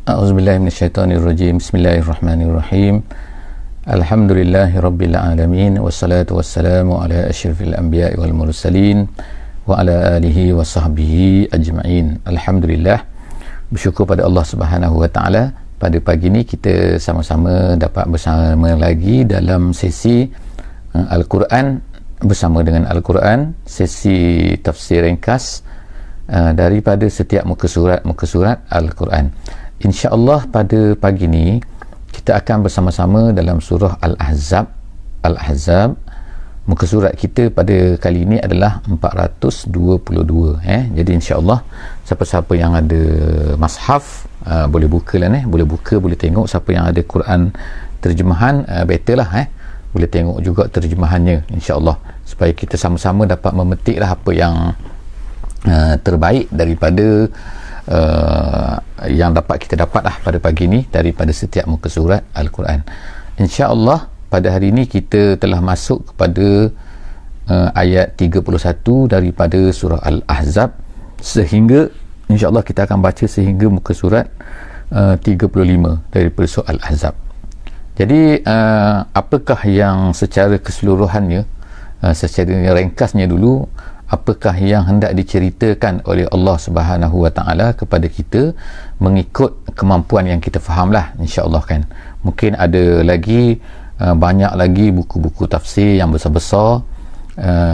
A'udzubillahi minasyaitonirrajim. Bismillahirrahmanirrahim. Alhamdulillahirabbil alamin wassalatu wassalamu ala asyrafil anbiya'i wal mursalin wa ala alihi wa sahbihi ajma'in. Alhamdulillah, bersyukur pada Allah Subhanahu wa taala, pada pagi ni kita sama-sama dapat bersama lagi dalam sesi Al-Quran bersama dengan Al-Quran, sesi tafsir ringkas daripada setiap muka surat Al-Quran. InsyaAllah pada pagi ni kita akan bersama-sama dalam surah Al-Ahzab. Muka surat kita pada kali ini adalah 422. Jadi insyaAllah siapa-siapa yang ada mashaf boleh buka lah, boleh buka, boleh tengok. Siapa yang ada Quran terjemahan better lah, boleh tengok juga terjemahannya insyaAllah, supaya kita sama-sama dapat memetik lah apa yang terbaik daripada yang dapat kita dapat lah pada pagi ni daripada setiap muka surat Al-Quran. InsyaAllah pada hari ini kita telah masuk kepada ayat 31 daripada surah Al-Ahzab, sehingga insyaAllah kita akan baca sehingga muka surat 35 daripada surah Al-Ahzab. Jadi apakah yang secara keseluruhannya, secara ringkasnya dulu, apakah yang hendak diceritakan oleh Allah Subhanahu wa taala kepada kita mengikut kemampuan yang kita fahamlah insya-Allah kan. Mungkin ada lagi banyak lagi buku-buku tafsir yang besar-besar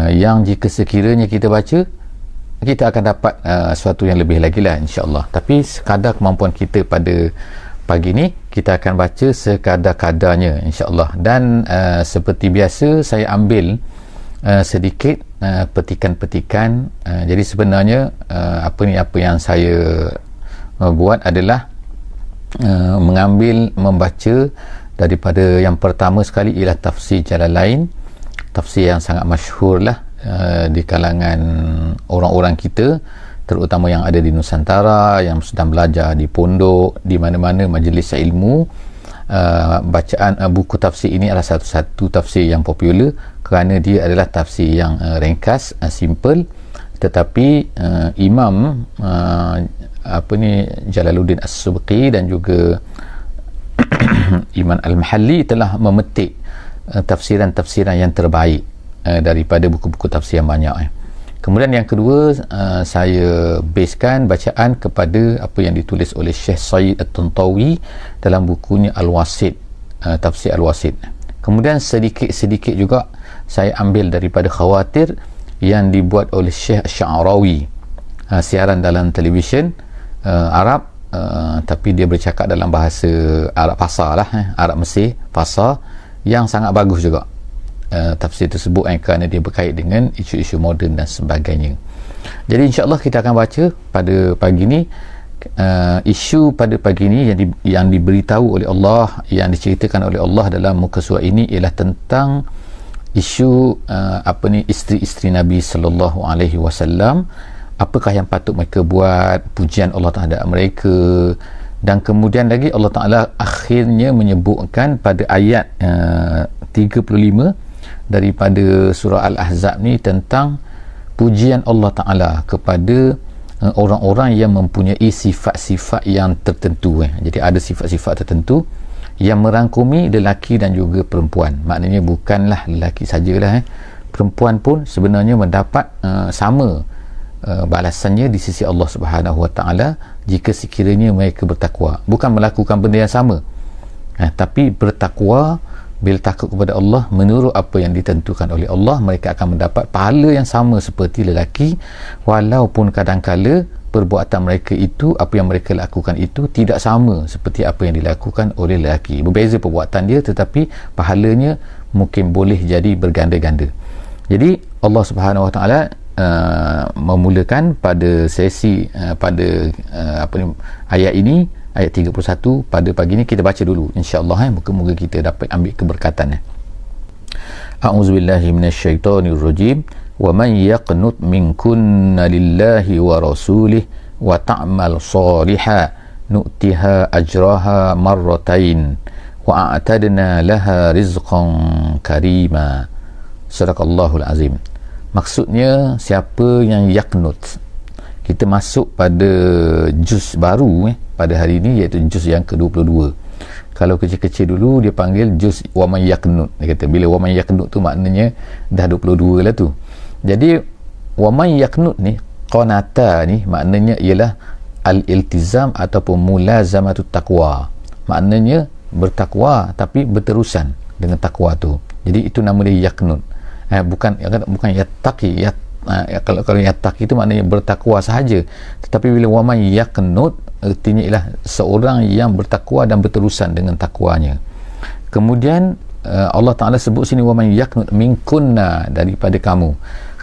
yang jika sekiranya kita baca, kita akan dapat sesuatu yang lebih lagi lah insya-Allah. Tapi sekadar kemampuan kita pada pagi ni, kita akan baca sekadar-kadarnya insya-Allah. Dan seperti biasa saya ambil sedikit petikan-petikan. Jadi sebenarnya apa yang saya buat adalah membaca daripada yang pertama sekali ialah tafsir Jalalain, tafsir yang sangat masyhur lah di kalangan orang-orang kita, terutama yang ada di Nusantara, yang sedang belajar di pondok, di mana-mana majlis ilmu. Bacaan buku tafsir ini adalah satu tafsir yang popular kerana dia adalah tafsir yang ringkas, simple, tetapi Imam Jalaluddin As-Subki dan juga Iman Al-Mahalli telah memetik tafsiran-tafsiran yang terbaik daripada buku-buku tafsir yang banyak. Kemudian yang kedua, saya basekan bacaan kepada apa yang ditulis oleh Syekh Said At-Tantawi dalam bukunya Al-Wasit, tafsir Al-Wasit. Kemudian sedikit juga saya ambil daripada khawatir yang dibuat oleh Syekh Sya'rawi, siaran dalam televisyen Arab, tapi dia bercakap dalam bahasa Arab Fasar lah, Arab Mesir Fasar, yang sangat bagus juga tafsir tersebut kerana dia berkait dengan isu-isu moden dan sebagainya. Jadi insyaAllah kita akan baca pada pagi ni. Isu pada pagi ni yang diberitahu oleh Allah, yang diceritakan oleh Allah dalam muka surat ini ialah tentang isu isteri-isteri Nabi sallallahu alaihi wasallam. Apakah yang patut mereka buat, pujian Allah terhadap mereka, dan kemudian lagi Allah Ta'ala akhirnya menyebutkan pada ayat 35 daripada surah Al-Ahzab ni tentang pujian Allah Ta'ala kepada orang-orang yang mempunyai sifat-sifat yang tertentu. Jadi ada sifat-sifat tertentu yang merangkumi lelaki dan juga perempuan. Maknanya bukanlah lelaki sajalah, perempuan pun sebenarnya mendapat sama balasannya di sisi Allah Subhanahu wa taala jika sekiranya mereka bertakwa. Bukan melakukan benda yang sama, tapi bertakwa. Bila takut kepada Allah menurut apa yang ditentukan oleh Allah, mereka akan mendapat pahala yang sama seperti lelaki, walaupun kadang-kala perbuatan mereka itu, apa yang mereka lakukan itu tidak sama seperti apa yang dilakukan oleh lelaki. Berbeza perbuatan dia, tetapi pahalanya mungkin boleh jadi berganda-ganda. Jadi Allah Subhanahu Wa Taala memulakan pada sesi ayat ini, ayat 31 pada pagi ni. Kita baca dulu insya-Allah, moga-moga kita dapat ambil keberkatan. A'udzubillahi minasyaitonirrajim. Wa man yaqnut minkunna lillahi wa rasulih wa ta'mal shalihan nu'tiha ajraha marratain wa a'tadna laha rizqan karima. Sadaqallahul azim. Maksudnya, siapa yang yaqnut, kita masuk pada juz baru pada hari ini, iaitu juz yang ke-22. Kalau kecil-kecil dulu dia panggil juz wa man yaqnut. Dia kata bila wa man yaqnut tu maknanya dah 22 lah tu. Jadi wa man yaqnut ni, qanata ni maknanya ialah al-iltizam ataupun mulazamatut taqwa. Maknanya bertakwa tapi berterusan dengan takwa tu. Jadi itu nama dia yaqnut. Bukan yattaqi. Kalau yattaqi itu maknanya bertakwa sahaja, tetapi bila wa man yaqnut artinya ialah seorang yang bertakwa dan berterusan dengan takwanya. Kemudian Allah Ta'ala sebut sini wa man yaqnut minkunna, daripada kamu.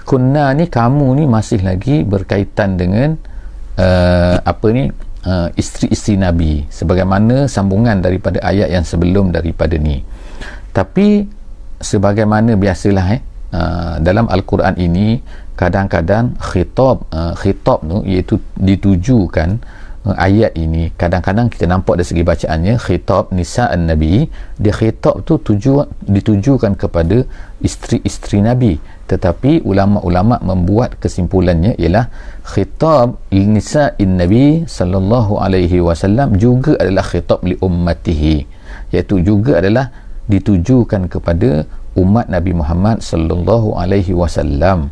Kunna ni, kamu ni masih lagi berkaitan dengan isteri-isteri Nabi, sebagaimana sambungan daripada ayat yang sebelum daripada ni. Tapi sebagaimana biasalah dalam Al-Quran ini kadang-kadang khitab tu iaitu ditujukan, ayat ini kadang-kadang kita nampak dari segi bacaannya khitab nisa'an Nabi, dia khitab tu ditujukan kepada isteri-isteri Nabi, tetapi ulama-ulama membuat kesimpulannya ialah khitab nisa'in Nabi sallallahu alaihi wasallam juga adalah khitab li ummatihi, iaitu juga adalah ditujukan kepada umat Nabi Muhammad sallallahu alaihi wasallam,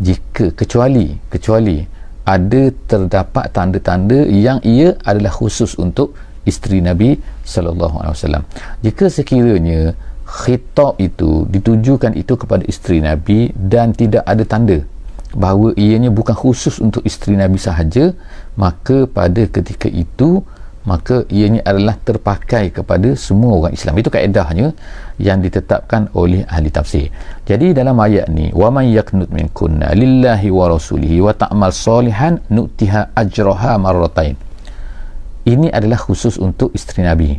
jika kecuali ada terdapat tanda-tanda yang ia adalah khusus untuk isteri Nabi sallallahu alaihi wasallam. Jika sekiranya khitab itu ditujukan itu kepada isteri Nabi dan tidak ada tanda bahawa ianya bukan khusus untuk isteri Nabi sahaja, maka pada ketika itu maka ianya adalah terpakai kepada semua orang Islam. Itu kaedahnya yang ditetapkan oleh ahli tafsir. Jadi dalam ayat ni, wa man yaqnut minkunna lillahi wa rasulihi wa ta'mal salihan nu'tiha ajraha marratain. Ini adalah khusus untuk isteri Nabi.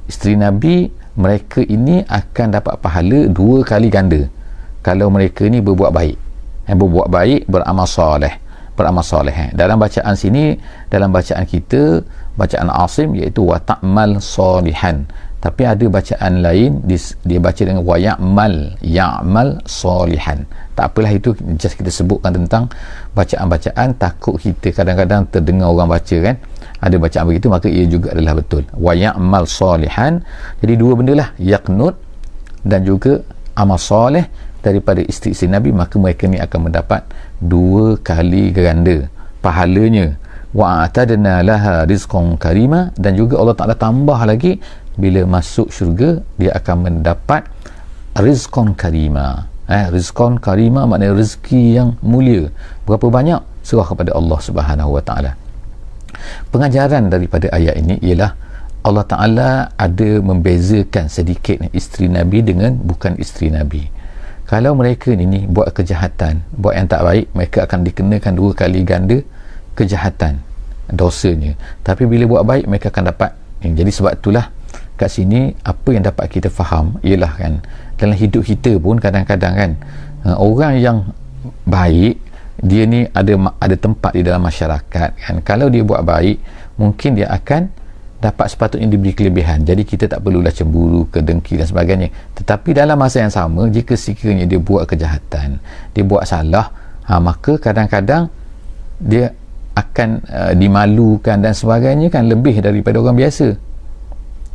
Isteri Nabi, mereka ini akan dapat pahala 2 kali ganda kalau mereka ni berbuat baik. Beramal soleh. Dalam bacaan sini, dalam bacaan kita, bacaan Asim, iaitu wa ta'mal salihan. Tapi ada bacaan lain dia baca dengan wa ya'mal salihan. Tak apalah, itu just kita sebutkan tentang bacaan-bacaan, takut kita kadang-kadang terdengar orang baca kan, ada bacaan begitu, maka ia juga adalah betul, wa ya'mal salihan. Jadi 2 benda lah, yaqnut dan juga amal soleh daripada isteri-isteri Nabi, maka mereka ni akan mendapat 2 kali ganda pahalanya. Wa atadna laha rizqan karima, dan juga Allah Ta'ala tambah lagi, bila masuk syurga dia akan mendapat rizqan karima. Rizqan karima maknanya rezeki yang mulia. Berapa banyak? Serah kepada Allah Subhanahu Wa Ta'ala. Pengajaran daripada ayat ini ialah Allah Ta'ala ada membezakan sedikit isteri Nabi dengan bukan isteri Nabi. Kalau mereka ni buat kejahatan, buat yang tak baik, mereka akan dikenakan 2 kali ganda kejahatan, dosanya. Tapi bila buat baik, mereka akan dapat. Jadi sebab itulah kat sini apa yang dapat kita faham ialah kan, dalam hidup kita pun kadang-kadang kan, orang yang baik, dia ni ada tempat di dalam masyarakat kan. Kalau dia buat baik, mungkin dia akan dapat sepatutnya diberi kelebihan. Jadi kita tak perlulah cemburu, kedengki dan sebagainya. Tetapi dalam masa yang sama, jika sekiranya dia buat kejahatan, dia buat salah, maka kadang-kadang dia akan dimalukan dan sebagainya kan, lebih daripada orang biasa.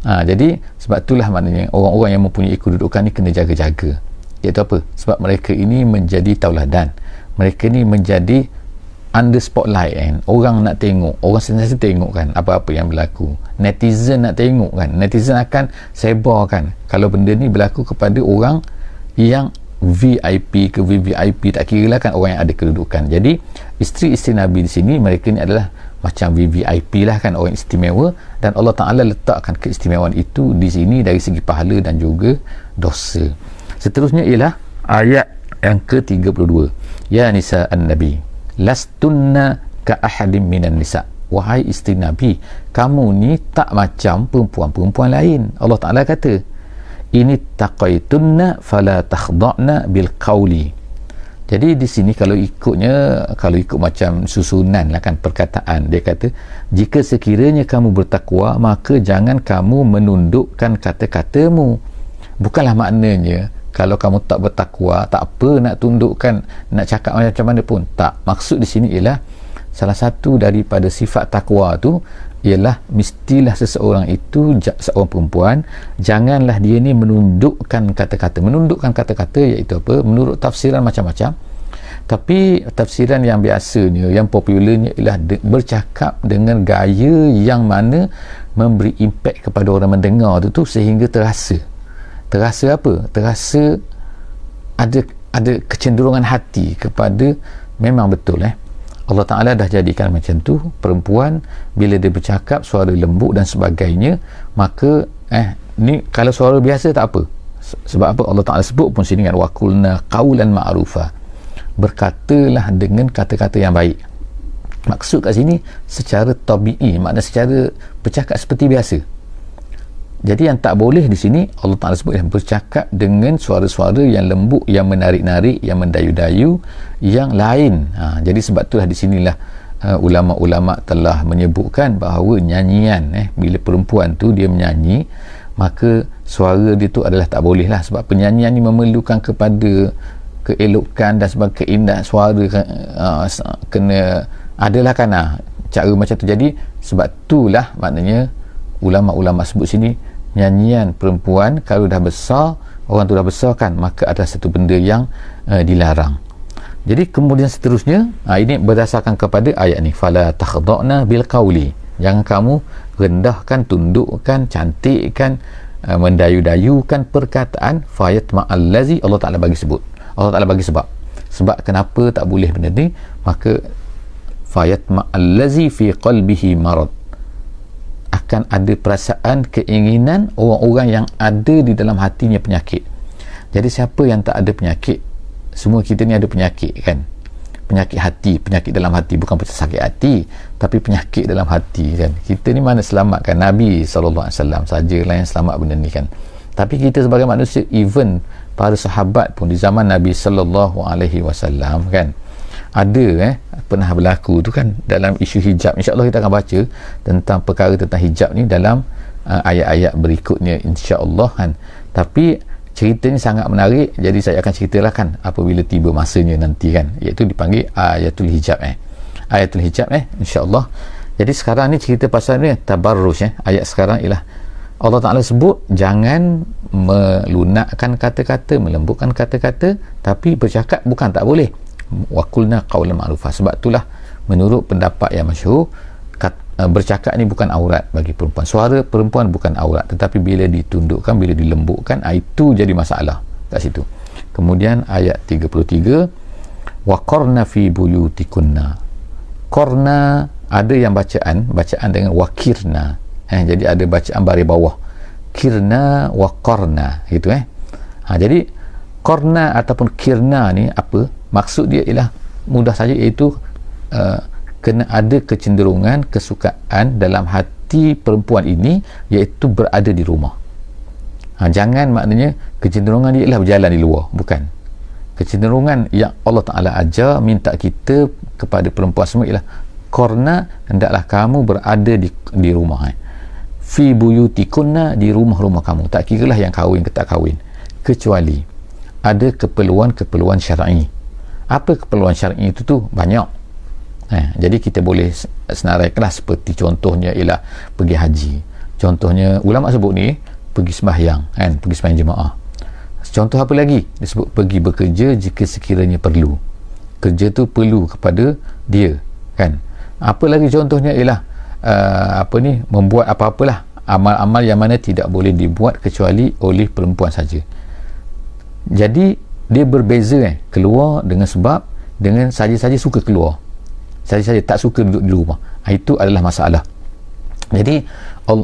Jadi sebab itulah maknanya orang-orang yang mempunyai kedudukan ni kena jaga-jaga. Iaitu apa? Sebab mereka ini menjadi tauladan, mereka ni menjadi under spotlight kan. Orang nak tengok, orang sentiasa tengok kan apa-apa yang berlaku. Netizen nak tengok kan, netizen akan sebarkan kalau benda ni berlaku kepada orang yang VIP ke VVIP, tak kira lah kan, orang yang ada kedudukan. Jadi isteri-isteri Nabi di sini, mereka ni adalah macam VVIP lah kan, orang istimewa, dan Allah Ta'ala letakkan keistimewaan itu di sini dari segi pahala dan juga dosa. Seterusnya ialah ayat yang ke-32, ya nisa an-nabi lastunna ka ahadim minan nisa. Wahai isteri Nabi, kamu ni tak macam perempuan-perempuan lain. Allah Ta'ala kata, ini taqaitunna fala takhda'na bil qawli. Jadi di sini kalau ikut macam susunan lah kan, perkataan, dia kata, jika sekiranya kamu bertakwa, maka jangan kamu menundukkan kata-katamu. Bukanlah maknanya kalau kamu tak bertakwa, tak apa nak tundukkan, nak cakap macam mana pun. Tak. Maksud di sini ialah salah satu daripada sifat takwa tu ialah mestilah seseorang itu, seorang perempuan, janganlah dia ni menundukkan kata-kata iaitu apa, menurut tafsiran macam-macam, tapi tafsiran yang biasanya, yang popularnya ialah bercakap dengan gaya yang mana memberi impak kepada orang mendengar tu sehingga terasa apa, terasa ada kecenderungan hati kepada, memang betul Allah Ta'ala dah jadikan macam tu, perempuan bila dia bercakap suara lembut dan sebagainya, maka ni kalau suara biasa tak apa, sebab apa Allah Ta'ala sebut pun sini kan, waqulna qawlan ma'rufa, berkatalah dengan kata-kata yang baik. Maksud kat sini secara tabi'i, makna secara bercakap seperti biasa. Jadi yang tak boleh di sini Allah Ta'ala sebut bercakap dengan suara-suara yang lembut, yang menarik-narik, yang mendayu-dayu, yang lain. Jadi sebab itulah di sinilah ulama-ulama telah menyebutkan bahawa nyanyian, bila perempuan tu dia menyanyi, maka suara dia tu adalah tak boleh lah, sebab penyanyian ni memerlukan kepada keelokan dan sebagainya, keindahan suara kena adalah kan cara macam tu. Jadi sebab itulah maknanya ulama-ulama sebut sini nyanyian perempuan kalau dah besar, orang tu dah besar kan, maka ada satu benda yang dilarang. Jadi kemudian seterusnya, ini berdasarkan kepada ayat ni, fala takhda'na bil qawli, jangan kamu rendahkan, tundukkan, cantikkan, mendayu-dayukan perkataan, fayatma'allazi, Allah Ta'ala bagi sebut, Allah Ta'ala bagi sebab kenapa tak boleh benda ni, maka fayatma'allazi fi qalbihi marad, akan ada perasaan, keinginan orang-orang yang ada di dalam hatinya penyakit. Jadi siapa yang tak ada penyakit? Semua kita ni ada penyakit kan, penyakit hati, penyakit dalam hati, bukan pasal sakit hati, tapi penyakit dalam hati kan. Kita ni mana selamat kan, Nabi SAW sajalah yang selamat benda ni kan. Tapi kita sebagai manusia, even para sahabat pun di zaman Nabi SAW kan, ada pernah berlaku tu kan dalam isu hijab. InsyaAllah kita akan baca tentang perkara tentang hijab ni dalam ayat-ayat berikutnya insyaAllah kan. Tapi ceritanya sangat menarik, jadi saya akan ceritalah kan apabila tiba masanya nanti kan, iaitu dipanggil ayatul hijab ayatul hijab insyaAllah. Jadi sekarang ni cerita pasal ni tabarruj. Ayat sekarang ialah Allah Ta'ala sebut jangan melunakkan kata-kata, melembutkan kata-kata, tapi bercakap bukan tak boleh, waqulna qawlan ma'rufa. Sebab itulah menurut pendapat yang masyhur, bercakap ni bukan aurat bagi perempuan, suara perempuan bukan aurat, tetapi bila ditundukkan, bila dilembutkan, itu jadi masalah kat situ. Kemudian ayat 33, waqarna fi buyutikunna. Qarna ada yang bacaan dengan wakirna, jadi ada bacaan baris bawah, kirna waqarna gitu jadi qarna ataupun kirna ni apa maksud dia? Ialah mudah saja, iaitu kena ada kecenderungan, kesukaan dalam hati perempuan ini, iaitu berada di rumah. Jangan maknanya kecenderungan dia ialah berjalan di luar, bukan. Kecenderungan yang Allah Ta'ala ajar, minta kita kepada perempuan semua ialah qarna, hendaklah kamu berada di rumah. Fi buyutikunna, di rumah-rumah kamu, tak kiralah yang kahwin ke tak kahwin, kecuali ada keperluan syar'i. Apa keperluan syar'i itu tu? Banyak. Jadi kita boleh senaraikanlah, seperti contohnya ialah pergi haji. Contohnya ulama sebut ni pergi sembahyang kan, pergi sembahyang jemaah. Contoh apa lagi? Disebut pergi bekerja jika sekiranya perlu. Kerja tu perlu kepada dia kan. Apa lagi contohnya ialah membuat apa-apalah amal-amal yang mana tidak boleh dibuat kecuali oleh perempuan saja. Jadi dia berbeza keluar dengan sebab, dengan saja-saja suka keluar, saja-saja tak suka duduk di rumah, itu adalah masalah. Jadi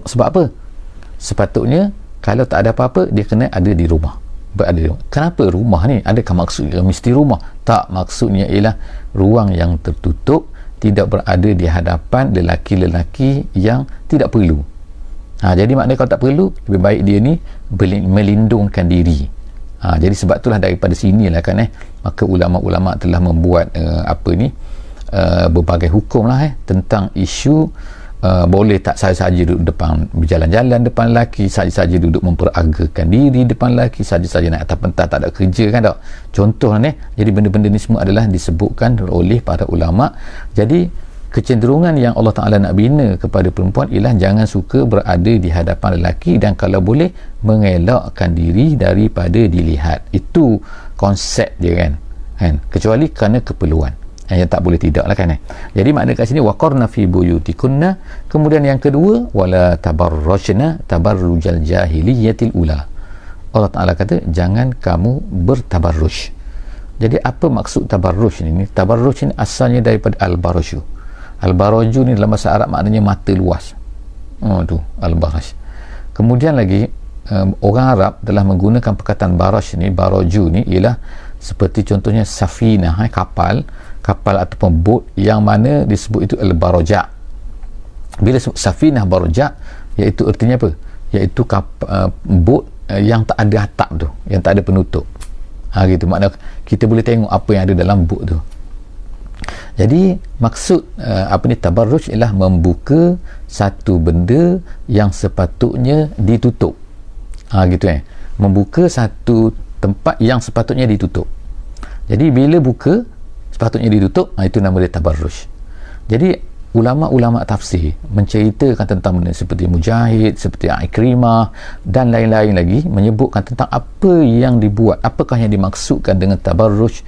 sebab apa? Sepatutnya kalau tak ada apa-apa, dia kena ada di rumah, berada di rumah. Kenapa rumah ni? Adakah maksudnya mesti rumah? Tak, maksudnya ialah ruang yang tertutup, tidak berada di hadapan lelaki-lelaki yang tidak perlu. Jadi maknanya kalau tak perlu, lebih baik dia ni melindungkan diri. Jadi sebab itulah daripada sinilah kan maka ulama-ulama telah membuat berbagai hukum lah tentang isu boleh tak saja-saja duduk depan, berjalan-jalan depan lelaki, saja-saja duduk memperagakan diri depan lelaki, saja-saja naik atas pentas, tak ada kerja kan tak. Contoh ni, jadi benda-benda ni semua adalah disebutkan oleh para ulama. Jadi kecenderungan yang Allah Ta'ala nak bina kepada perempuan ialah jangan suka berada di hadapan lelaki dan kalau boleh mengelakkan diri daripada dilihat. Itu konsep dia kan, kecuali kerana keperluan yang tak boleh tidak lah kan. Jadi makna kat sini waqarna fi buyutikunna, kemudian yang kedua wala tabarrajna tabarrujal jahiliyatil ula. Allah Ta'ala kata jangan kamu bertabarruj. Jadi apa maksud tabarruj ni? Tabarruj ni asalnya daripada al-baraju. Al-baraju ni dalam bahasa Arab maknanya mata luas. Tu al-baraj. Kemudian lagi orang Arab telah menggunakan perkataan baraj ni, baraju ni ialah seperti contohnya safinah, kapal ataupun bot yang mana disebut itu al-barajak. Bila sebut safinah barajak, iaitu artinya apa? Iaitu bot yang tak ada atap tu, yang tak ada penutup. Gitu, makna kita boleh tengok apa yang ada dalam bot tu. Jadi maksud tabarruj ialah membuka satu benda yang sepatutnya ditutup. Gitu membuka satu tempat yang sepatutnya ditutup. Jadi bila buka sepatutnya ditutup, itu nama dia tabarruj. Jadi ulama-ulama tafsir menceritakan tentang benda seperti Mujahid, seperti Ikrimah dan lain-lain lagi, menyebutkan tentang apa yang dibuat, apakah yang dimaksudkan dengan tabarruj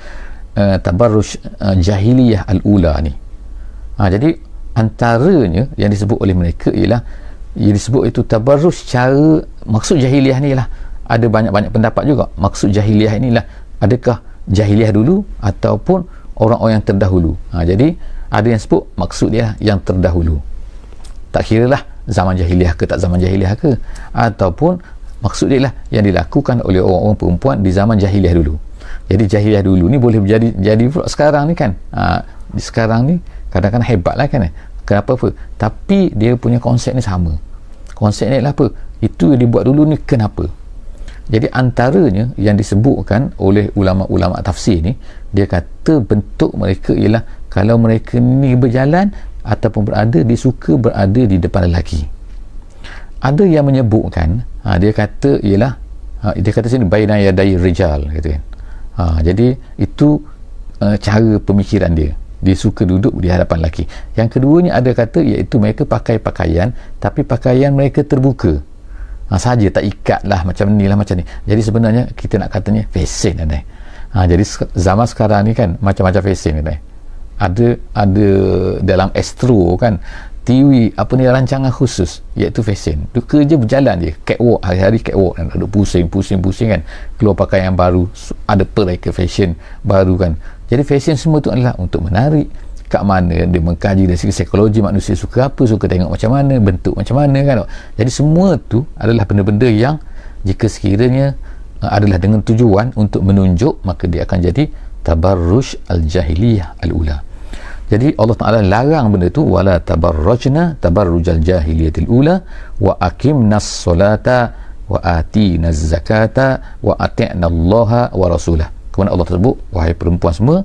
jahiliyah al-ula ni. Jadi antaranya yang disebut oleh mereka ialah yang disebut itu tabarruj cara maksud jahiliyah ni ialah ada banyak-banyak pendapat juga. Maksud jahiliyah inilah adakah jahiliyah dulu ataupun orang-orang yang terdahulu. Jadi ada yang sebut maksud dia yang terdahulu, tak kira lah zaman jahiliyah ke tak zaman jahiliyah ke, ataupun maksud dia lah yang dilakukan oleh orang-orang perempuan di zaman jahiliyah dulu. Jadi jahiliyah dulu ni boleh jadi pula sekarang ni kan. Sekarang ni kadang-kadang hebat lah kan. Kenapa apa? Tapi dia punya konsep ni sama. Konsep ni adalah apa? Itu yang dibuat dulu ni kenapa? Jadi antaranya yang disebutkan oleh ulama-ulama tafsir ni, dia kata bentuk mereka ialah kalau mereka ni berjalan ataupun berada, dia suka berada di depan lelaki. Ada yang menyebutkan dia kata ialah dia kata sini baina yaday rijal gitu kan. Jadi itu cara pemikiran dia suka duduk di hadapan lelaki. Yang keduanya ada kata iaitu mereka pakai pakaian tapi pakaian mereka terbuka saja, tak ikat lah macam ni lah macam ni. Jadi sebenarnya kita nak katanya fashion kan. Jadi zaman sekarang ni kan macam-macam fashion kan. Ada dalam Astro kan TV rancangan khusus iaitu fashion. Dia kerja berjalan je, catwalk, hari-hari catwalk kan, duduk pusing kan, keluar pakaian baru, ada pereka fashion baru kan. Jadi fashion semua tu adalah untuk menarik. Kat mana dia mengkaji dari segi psikologi manusia suka apa, suka tengok macam mana, bentuk macam mana kan. Jadi semua tu adalah benda-benda yang jika sekiranya adalah dengan tujuan untuk menunjuk, maka dia akan jadi tabarruj al-jahiliyah al-ula. Jadi Allah Ta'ala larang benda tu, wala tabarrajna tabarrujal jahiliyatil ula wa aqimnas solata wa atinaz zakata wa ati'na Allaha wa rasulah. Kemudian Allah tersebut, wahai perempuan semua,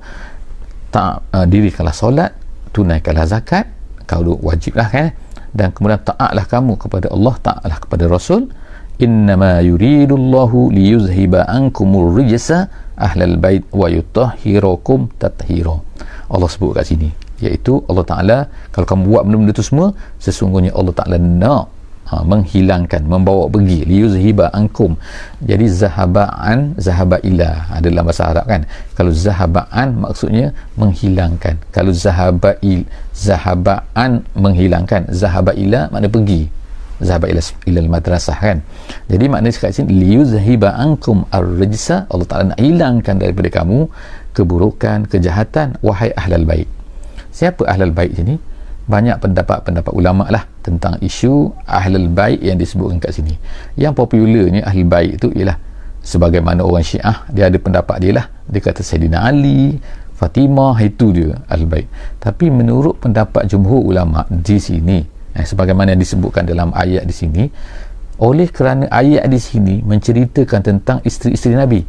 dirikanlah solat, tunaikanlah zakat, kalau wajiblah kan, dan kemudian taatlah kamu kepada Allah, taatlah kepada Rasul. Innama yuridullahu liyuzhiba ankumur rijsa ahlal bait wa yutahhirakum tathira. Allah sebut kat sini, iaitu Allah Ta'ala kalau kamu buat benda-benda tu semua, sesungguhnya Allah Ta'ala nak menghilangkan, membawa pergi, liyuzhiba ankum. Jadi zahaba'an, zahaba ila ada dalam bahasa Arab kan. Kalau zahaba'an maksudnya menghilangkan, kalau zahaba'an menghilangkan, zahaba ila makna pergi, zahaba ila madrasah kan. Jadi makna kat sini liyuzhiba ankum ar-rijsa, Allah Ta'ala nak hilangkan daripada kamu keburukan, kejahatan, wahai ahlal bait. Siapa ahlal bait sini? Banyak pendapat ulama lah tentang isu ahlul bait yang disebutkan kat sini. Yang popularnya ahlul bait itu ialah sebagaimana orang Syiah, dia ada pendapat dia lah, dia kata Sayyidina Ali, Fatimah, itu dia ahlul bait. Tapi menurut pendapat jumhur ulama di sini, sebagaimana yang disebutkan dalam ayat di sini, oleh kerana ayat di sini menceritakan tentang isteri-isteri Nabi,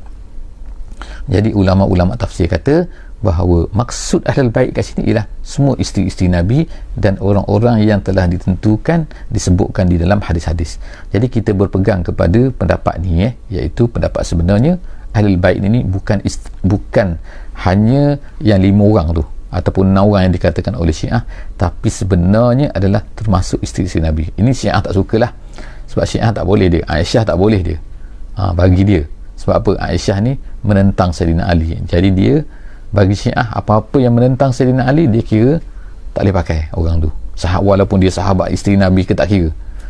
jadi ulama-ulama tafsir kata bahawa maksud ahlul bait kat sini ialah semua isteri-isteri Nabi dan orang-orang yang telah ditentukan disebutkan di dalam hadis-hadis. Jadi kita berpegang kepada pendapat ni, iaitu pendapat sebenarnya ahlul bait ini bukan hanya yang 5 orang tu, ataupun 6 orang yang dikatakan oleh Syiah, tapi sebenarnya adalah termasuk isteri-isteri Nabi. Ini Syiah tak sukalah, sebab Syiah tak boleh dia, Aisyah tak boleh dia, bagi dia. Sebab apa? Aisyah ni menentang Sayyidina Ali, jadi dia bagi Syiah apa-apa yang menentang Sayyidina Ali dia kira tak boleh pakai orang tu, walaupun dia sahabat isteri Nabi ke tak kira.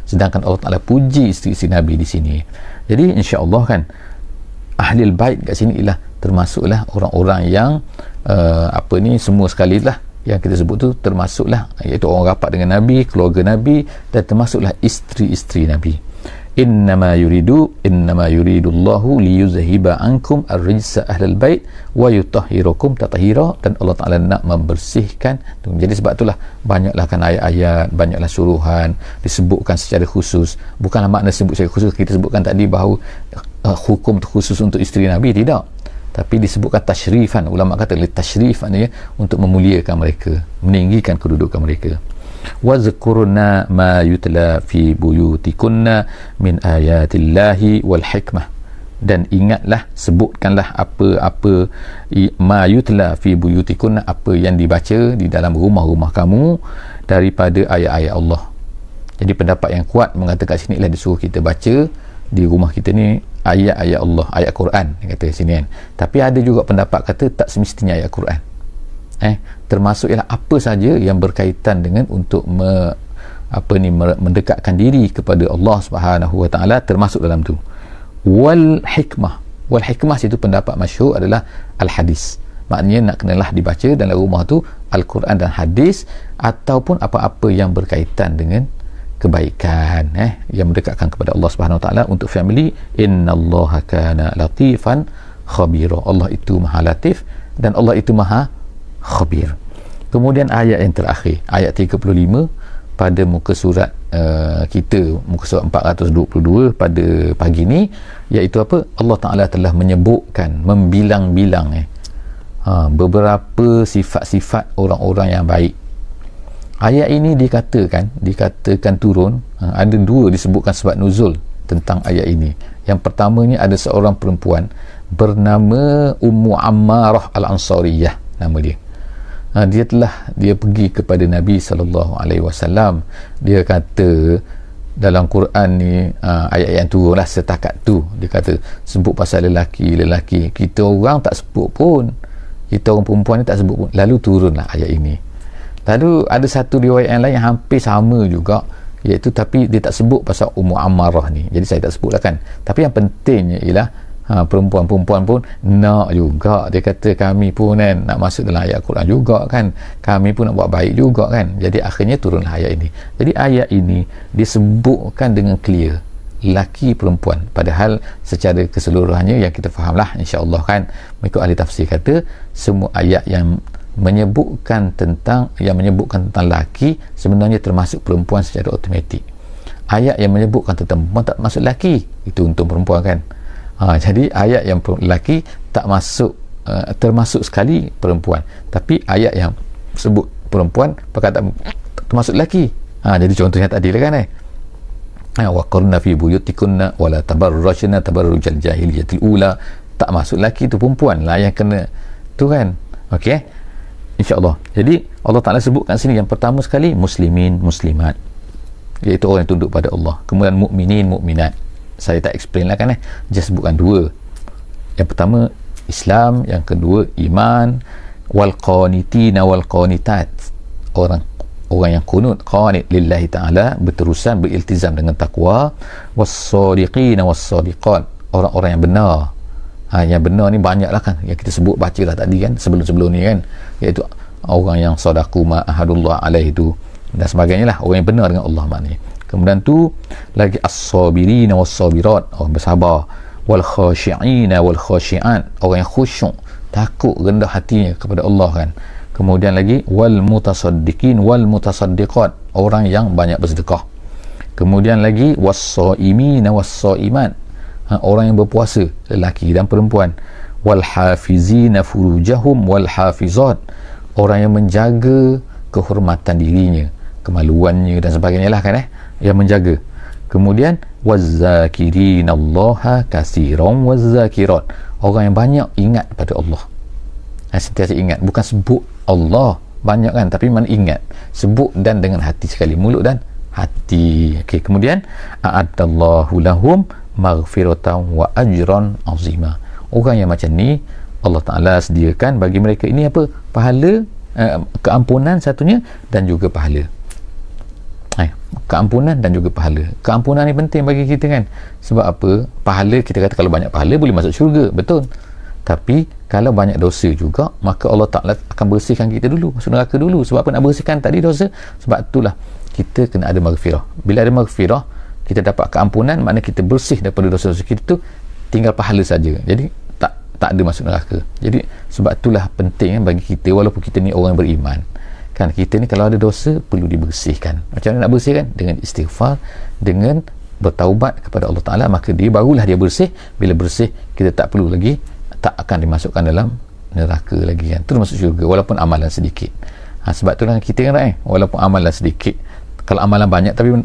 Sedangkan Allah Ta'ala puji isteri-isteri Nabi di sini. Jadi insya-Allah kan Ahlul Bait kat sini ialah termasuklah orang-orang yang semua sekali lah yang kita sebut tu termasuklah, iaitu orang rapat dengan Nabi, keluarga Nabi, dan termasuklah isteri-isteri Nabi. innama yuridullahu liyuzhiba ankum ar-rijsa ahlal bait wa yutahhirakum tathira, dan Allah Taala nak membersihkan. Jadi sebab itulah banyaklah kan ayat-ayat, banyaklah suruhan disebutkan secara khusus. Bukanlah makna sebut secara khusus kita sebutkan tadi bahawa hukum khusus untuk isteri Nabi, tidak, tapi disebutkan tasyrifan. Ulama kata tasyrif maknanya untuk memuliakan mereka, meninggikan kedudukan mereka. wazkurna ma yutla fi buyutikunna min ayatillahi wal hikmah, dan ingatlah, sebutkanlah apa-apa ma yutla fi buyutikunna, apa yang dibaca di dalam rumah-rumah kamu daripada ayat-ayat Allah. Jadi pendapat yang kuat mengatakan sini ialah disuruh kita baca di rumah kita ni ayat-ayat Allah, ayat Quran dia kata sini kan. Tapi ada juga pendapat kata tak semestinya ayat Quran, termasuk ialah apa saja yang berkaitan dengan untuk mendekatkan diri kepada Allah Subhanahu Wa Taala, termasuk dalam tu. Wal hikmah situ pendapat masyhur adalah al hadis, maknanya nak kenalah dibaca dalam rumah tu Al-Quran dan hadis, ataupun apa-apa yang berkaitan dengan kebaikan, yang mendekatkan kepada Allah Subhanahu Wa Taala untuk family. Innallaha kana latifan khabira, Allah itu maha latif dan Allah itu maha khabir. Kemudian ayat yang terakhir, ayat 35 pada muka surat kita, muka surat 422 pada pagi ni, iaitu apa? Allah Ta'ala telah menyebutkan, membilang-bilang beberapa sifat-sifat orang-orang yang baik. Ayat ini dikatakan turun, ada dua disebutkan sebab nuzul tentang ayat ini. Yang pertamanya ada seorang perempuan bernama Ummu Ammarah Al-Ansariyah, nama dia. Dia pergi kepada Nabi SAW. Dia kata dalam Quran ni, ayat yang turunlah setakat tu, dia kata sebut pasal lelaki, kita orang tak sebut pun, kita orang perempuan ni tak sebut pun, lalu turunlah ayat ini. Lalu ada satu riwayat yang lain yang hampir sama juga, iaitu tapi dia tak sebut pasal Ummu Ammarah ni, jadi saya tak sebutlah kan. Tapi yang pentingnya ialah perempuan-perempuan pun nak juga, dia kata kami pun kan nak masuk dalam ayat Quran juga kan, kami pun nak buat baik juga kan. Jadi akhirnya turunlah ayat ini. Jadi ayat ini disebutkan dengan clear lelaki perempuan, padahal secara keseluruhannya yang kita fahamlah insya-Allah kan, mengikut ahli tafsir kata semua ayat yang menyebutkan tentang lelaki sebenarnya termasuk perempuan secara automatik. Ayat yang menyebutkan tentang perempuan tak masuk lelaki, itu untuk perempuan kan. Jadi ayat yang lelaki tak masuk, termasuk sekali perempuan, tapi ayat yang sebut perempuan perkataan termasuk lelaki. Jadi contohnya tadi lah kan, wa qarna fi buyutikunna wa la tabarrajna tabarrujal jahiliyatil ula, tak masuk lelaki, tu perempuan lah yang kena tu kan. Okey, insya-Allah. Jadi Allah Taala sebutkan sini yang pertama sekali muslimin muslimat, iaitu orang yang tunduk pada Allah. Kemudian mukminin mukminat, saya tak explain lah kan, just sebutkan dua. Yang pertama Islam, yang kedua iman. Wal qanitina wal qanitat, orang yang kunut, qanit lillahi ta'ala, berterusan beriltizam dengan takwa. Was sadiqina was sadiqat, orang-orang yang benar. Yang benar ni banyak lah kan, yang kita sebut baca lah tadi kan, sebelum ni kan, iaitu orang yang sadaku ma'ahadullah alaih tu dan sebagainya lah, orang yang benar dengan Allah maknanya. Kemudian tu lagi as-sabirina was-sabirat, orang bersabar. Wal khashi'ina wal khashi'at, orang yang khusyuk, takut, rendah hatinya kepada Allah kan. Kemudian lagi wal mutasaddiqin wal mutasaddiqat, orang yang banyak bersedekah. Kemudian lagi was-saimina was-saimat, orang yang berpuasa, lelaki dan perempuan. Wal hafizina furujahum wal hafizat, orang yang menjaga kehormatan dirinya, kemaluannya dan sebagainya lah kan, yang menjaga. Kemudian wazzakirinallaha katsiran wazzakirat, orang yang banyak ingat pada Allah. Sentiasa ingat, bukan sebut Allah banyak kan, tapi mana ingat, sebut dan dengan hati sekali, mulut dan hati. Okey, kemudian a'adallahu lahum maghfiratan wa ajran azima. Orang yang macam ni Allah Ta'ala sediakan bagi mereka ini apa? Pahala, keampunan satunya, dan juga pahala. Keampunan dan juga pahala. Keampunan ni penting bagi kita kan, sebab apa? Pahala, kita kata kalau banyak pahala boleh masuk syurga, betul. Tapi kalau banyak dosa juga, maka Allah Ta'ala akan bersihkan kita dulu, masuk neraka dulu. Sebab apa nak bersihkan tadi dosa? Sebab itulah kita kena ada maghfirah. Bila ada maghfirah, kita dapat keampunan, maknanya kita bersih daripada dosa-dosa kita tu, tinggal pahala saja. Jadi tak ada masuk neraka. Jadi sebab itulah penting bagi kita, walaupun kita ni orang beriman kan, kita ni kalau ada dosa perlu dibersihkan. Macam mana nak bersihkan? Dengan istighfar, dengan bertaubat kepada Allah Ta'ala, maka barulah dia bersih. Bila bersih, kita tak perlu lagi, tak akan dimasukkan dalam neraka lagi kan, terus masuk syurga walaupun amalan sedikit. Sebab itulah kita kan, walaupun amalan sedikit, kalau amalan banyak tapi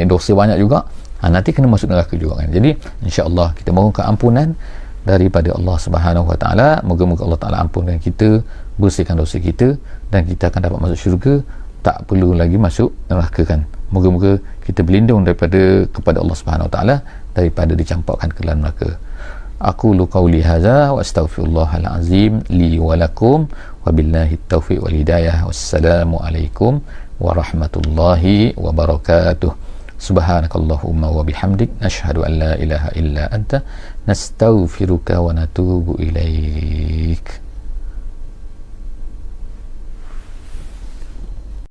dosa banyak juga, nanti kena masuk neraka juga kan. Jadi insya-Allah kita mohon keampunan daripada Allah Subhanahu Wa Taala. Moga-moga Allah Taala ampunkan kita, bersihkan dosa kita, dan kita akan dapat masuk syurga, tak perlu lagi masuk neraka kan. Moga-moga kita berlindung kepada Allah Subhanahu Wa Taala daripada dicampakkan ke dalam neraka. Aqulu qawli hadza wa astaghfirullahal azim li wa lakum wa billahi taufiq wal hidayah. Wassalamu alaikum warahmatullahi wabarakatuh. Subhanakallahumma wa bihamdik, nashhadu an la ilaha illa anta, nastaghfiruka wa natubu ilaik.